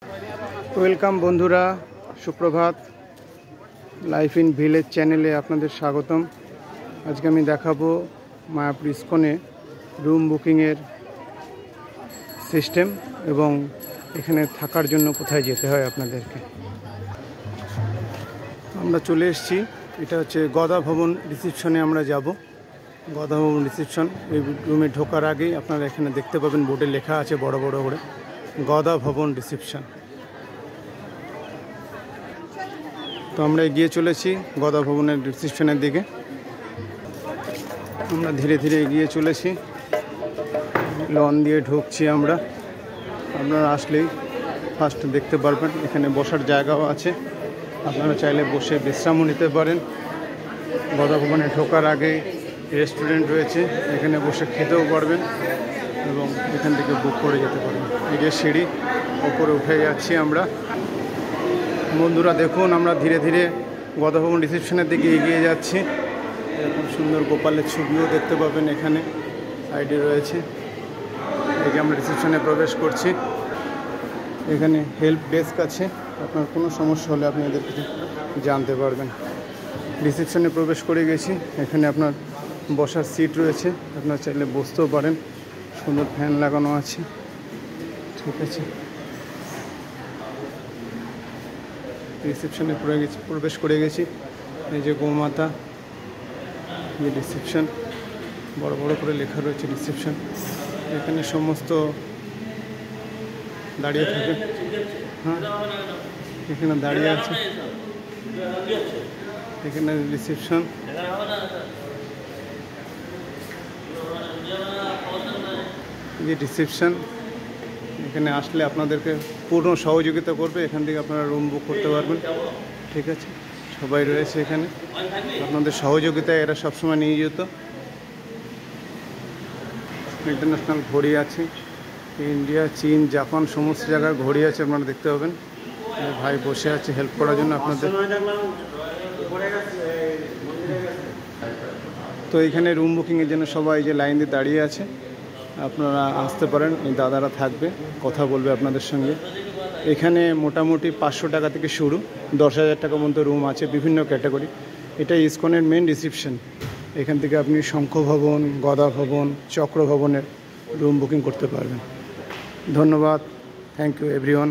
Welcome বন্ধুরা, সুপ্রভাত। Life in village চ্যানেলে আপনাদের স্বাগতম। আজকে আমি দেখাবো মায়াপুর ইস্কনে রুম বুকিংয়ের সিস্টেম এবং এখানে থাকার জন্য কোথায় যেতে হয় আপনাদেরকে। আমরা চলে এসেছি, এটা হচ্ছে গদা ভবন রিসিপশনে আমরা যাব। গদা ভবন রিসিপশন, এই রুমে ঢোকার আগেই আপনারা এখানে দেখতে পাবেন বোর্ডে লেখা আছে বড় বড় করে গদা ভবন রিসিপশন। তো আমরা এগিয়ে চলেছি গদা ভবনের রিসিপশনের দিকে। আমরা ধীরে ধীরে এগিয়ে চলেছি, লন দিয়ে ঢুকছি আমরা। আপনারা আসলেই ফার্স্ট দেখতে পারবেন এখানে বসার জায়গাও আছে, আপনারা চাইলে বসে বিশ্রামও নিতে পারেন। গদা ভবনে ঢোকার আগেই রেস্টুরেন্ট রয়েছে, এখানে বসে খেতেও পারবেন এবং এখান থেকে বুক করে যেতে পারবেন। এই যে সিঁড়ি, ওপরে উঠে যাচ্ছি আমরা। বন্ধুরা দেখুন, আমরা ধীরে ধীরে গদা ভবন রিসেপশনের দিকে এগিয়ে যাচ্ছি। এরকম সুন্দর গোপালের ছবিও দেখতে পাবেন এখানে সাইডে রয়েছে। এই যে আমরা রিসেপশনে প্রবেশ করছি, এখানে হেল্প ডেস্ক আছে, আপনার কোনো সমস্যা হলে আপনি এদের কাছে জানতে পারবেন। রিসেপশনে প্রবেশ করে গেছি, এখানে আপনার বসার সিট রয়েছে, আপনার চাইলে বসতেও পারেন। সুন্দর ফ্যান লাগানো আছে, ঠিক আছে। রিসেপশনে প্রবেশ করে গেছি। এই যে গোমাতা, এই রিসেপশন, বড় বড় করে লেখা রয়েছে রিসেপশন। এখানে সমস্ত দাঁড়িয়ে থাকে, হ্যাঁ এখানে দাঁড়িয়ে আছে, এখানে রিসেপশন। যে রিসেপশন, এখানে আসলে আপনাদেরকে পূর্ণ সহযোগিতা করবে, এখান থেকে আপনারা রুম বুক করতে পারবেন, ঠিক আছে। সবাই রয়েছে এখানে, আপনাদের সহযোগিতায় এরা সবসময় নিয়ে যেত। ইন্টারন্যাশনাল ঘড়ি আছে, ইন্ডিয়া, চীন, জাপান সমস্ত জায়গার ঘড়ি আছে, আপনারা দেখতে পাবেন। ভাই বসে আছে হেল্প করার জন্য আপনাদের। তো এখানে রুম বুকিংয়ের জন্য সবাই যে লাইন দিয়ে দাঁড়িয়ে আছে, আপনারা আসতে পারেন, এই দাদারা থাকবে, কথা বলবে আপনাদের সঙ্গে। এখানে মোটামুটি 500 টাকা থেকে শুরু, 10,000 টাকা পর্যন্ত রুম আছে, বিভিন্ন ক্যাটাগরি। এটা ইসকনের মেন রিসেপশন। এখান থেকে আপনি শঙ্খ ভবন, গদা ভবন, চক্র ভবনের রুম বুকিং করতে পারবেন। ধন্যবাদ, থ্যাংক ইউ এভরিওয়ান।